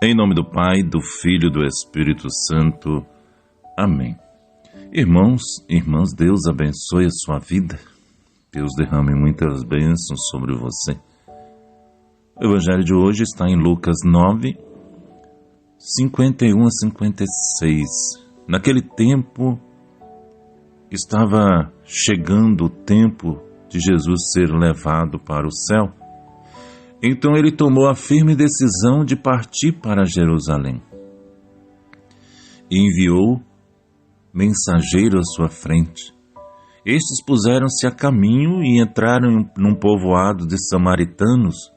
Em nome do Pai, do Filho e do Espírito Santo. Amém. Irmãos e irmãs, Deus abençoe a sua vida. Deus derrame muitas bênçãos sobre você. O Evangelho de hoje está em Lucas 9, 51 a 56. Naquele tempo, estava chegando o tempo de Jesus ser levado para o céu. Então ele tomou a firme decisão de partir para Jerusalém e enviou mensageiros à sua frente. Estes puseram-se a caminho e entraram num povoado de samaritanos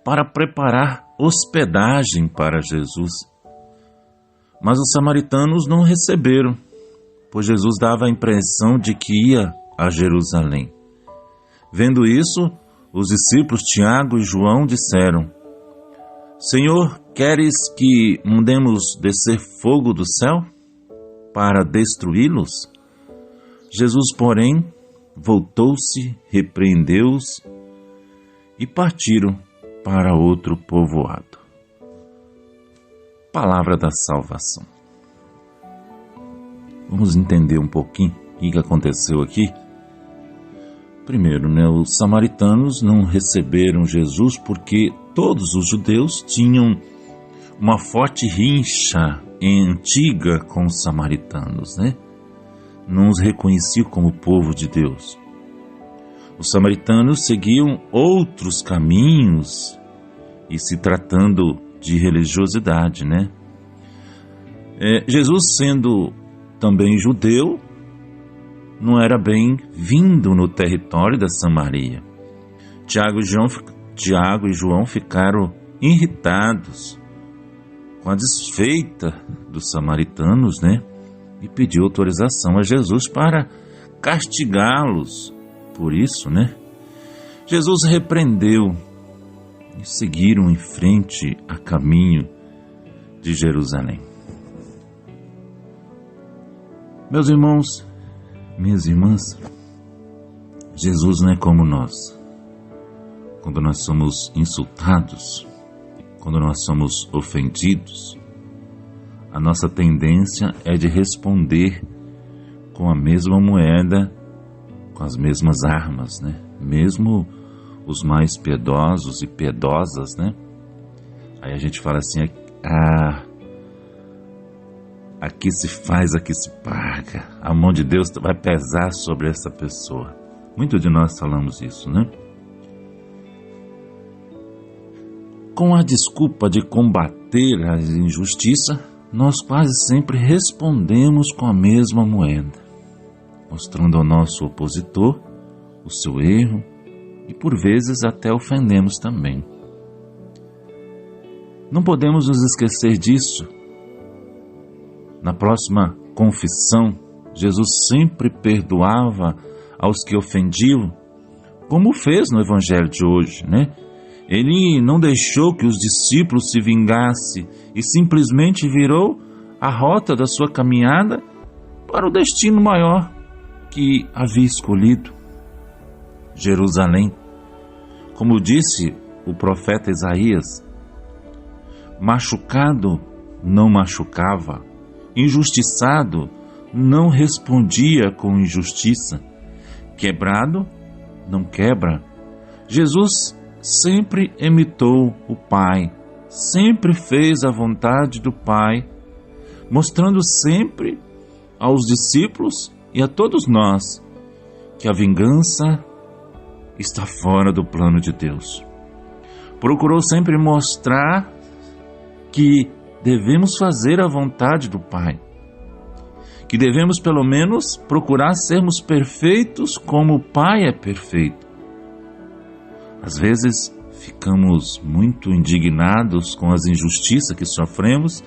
para preparar hospedagem para Jesus. Mas os samaritanos não receberam, pois Jesus dava a impressão de que ia a Jerusalém. Vendo isso, os discípulos Tiago e João disseram: Senhor, queres que mandemos descer fogo do céu para destruí-los? Jesus, porém, voltou-se, repreendeu-os e partiram para outro povoado. Palavra da salvação. Vamos entender um pouquinho o que aconteceu aqui. Primeiro, os samaritanos não receberam Jesus porque todos os judeus tinham uma forte rincha antiga com os samaritanos, Não os reconheciam como povo de Deus. Os samaritanos seguiam outros caminhos e se tratando de religiosidade, Jesus, sendo também judeu, não era bem-vindo no território da Samaria. Tiago e João ficaram irritados com a desfeita dos samaritanos, e pediu autorização a Jesus para castigá-los por isso, Jesus repreendeu e seguiram em frente a caminho de Jerusalém. Meus irmãos, minhas irmãs, Jesus não é como nós. Quando nós somos insultados, quando nós somos ofendidos, a nossa tendência é de responder com a mesma moeda, com as mesmas armas, Mesmo os mais piedosos e piedosas, Aí a gente fala assim, aqui se faz, aqui se paga. A mão de Deus vai pesar sobre essa pessoa. Muitos de nós falamos isso, Com a desculpa de combater a injustiça, nós quase sempre respondemos com a mesma moeda, mostrando ao nosso opositor o seu erro e por vezes até ofendemos também. Não podemos nos esquecer disso. Na próxima confissão, Jesus sempre perdoava aos que ofendiam, como fez no Evangelho de hoje, Ele não deixou que os discípulos se vingassem e simplesmente virou a rota da sua caminhada para o destino maior que havia escolhido, Jerusalém. Como disse o profeta Isaías, machucado não machucava, injustiçado não respondia com injustiça, quebrado não quebra. Jesus sempre imitou o Pai, sempre fez a vontade do Pai, mostrando sempre aos discípulos e a todos nós que a vingança está fora do plano de Deus. Procurou sempre mostrar que devemos fazer a vontade do Pai, que devemos pelo menos procurar sermos perfeitos como o Pai é perfeito. Às vezes ficamos muito indignados com as injustiças que sofremos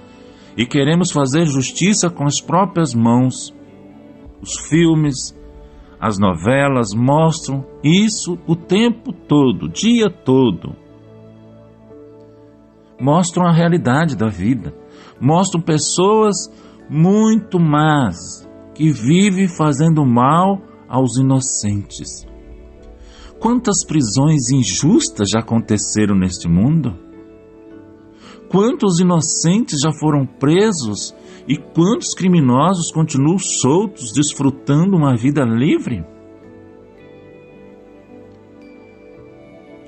e queremos fazer justiça com as próprias mãos. Os filmes, as novelas mostram isso o tempo todo, o dia todo. Mostram a realidade da vida, mostram pessoas muito más que vivem fazendo mal aos inocentes. Quantas prisões injustas já aconteceram neste mundo? Quantos inocentes já foram presos e quantos criminosos continuam soltos, desfrutando uma vida livre?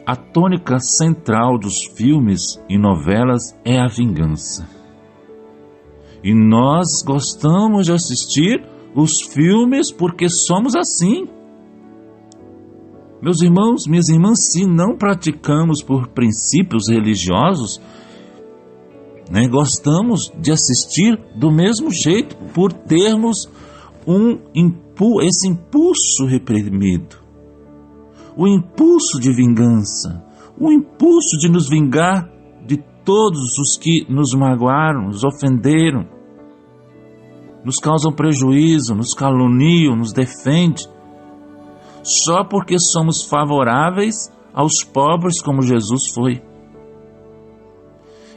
A tônica central dos filmes e novelas é a vingança. E nós gostamos de assistir os filmes porque somos assim. Meus irmãos, minhas irmãs, se não praticamos por princípios religiosos, gostamos de assistir do mesmo jeito, por termos esse impulso reprimido, o impulso de vingança, o impulso de nos vingar de todos os que nos magoaram, nos ofenderam, nos causam prejuízo, nos caluniam, nos defendem, só porque somos favoráveis aos pobres como Jesus foi.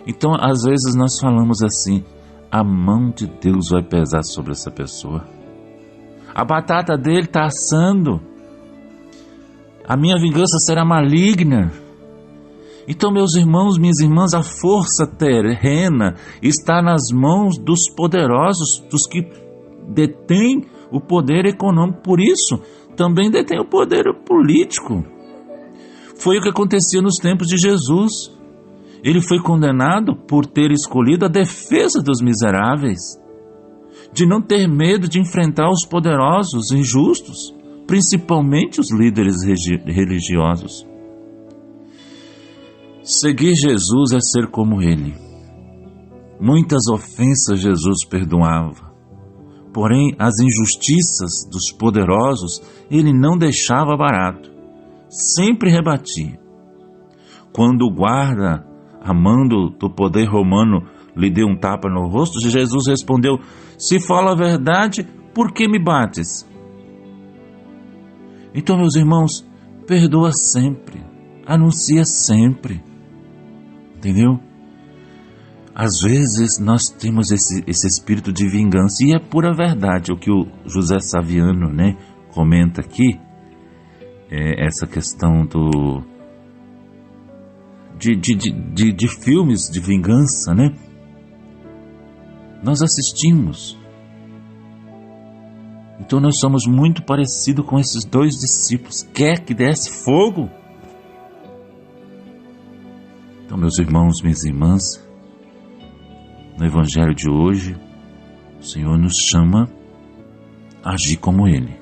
Então, às vezes nós falamos assim: a mão de Deus vai pesar sobre essa pessoa. A batata dele está assando. A minha vingança será maligna. Então, meus irmãos, minhas irmãs, a força terrena está nas mãos dos poderosos, dos que detêm o poder econômico. Por isso, também detém o poder político. Foi o que acontecia nos tempos de Jesus. Ele foi condenado por ter escolhido a defesa dos miseráveis, de não ter medo de enfrentar os poderosos injustos, principalmente os líderes religiosos. Seguir Jesus é ser como Ele. Muitas ofensas Jesus perdoava, porém as injustiças dos poderosos Ele não deixava barato, sempre rebatia. Quando o guarda, amando do poder romano, lhe deu um tapa no rosto, Jesus respondeu: se fala a verdade, por que me bates? Então, meus irmãos, perdoa sempre, anuncia sempre, entendeu? Às vezes nós temos esse espírito de vingança, e é pura verdade o que o José Saviano, comenta aqui, essa questão de filmes de vingança, Nós assistimos. Então nós somos muito parecidos com esses dois discípulos. Quer que desce fogo? Então, meus irmãos, minhas irmãs, no Evangelho de hoje, o Senhor nos chama a agir como Ele,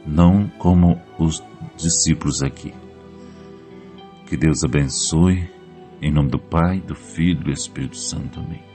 não como os discípulos aqui. Que Deus abençoe, em nome do Pai, do Filho e do Espírito Santo. Amém.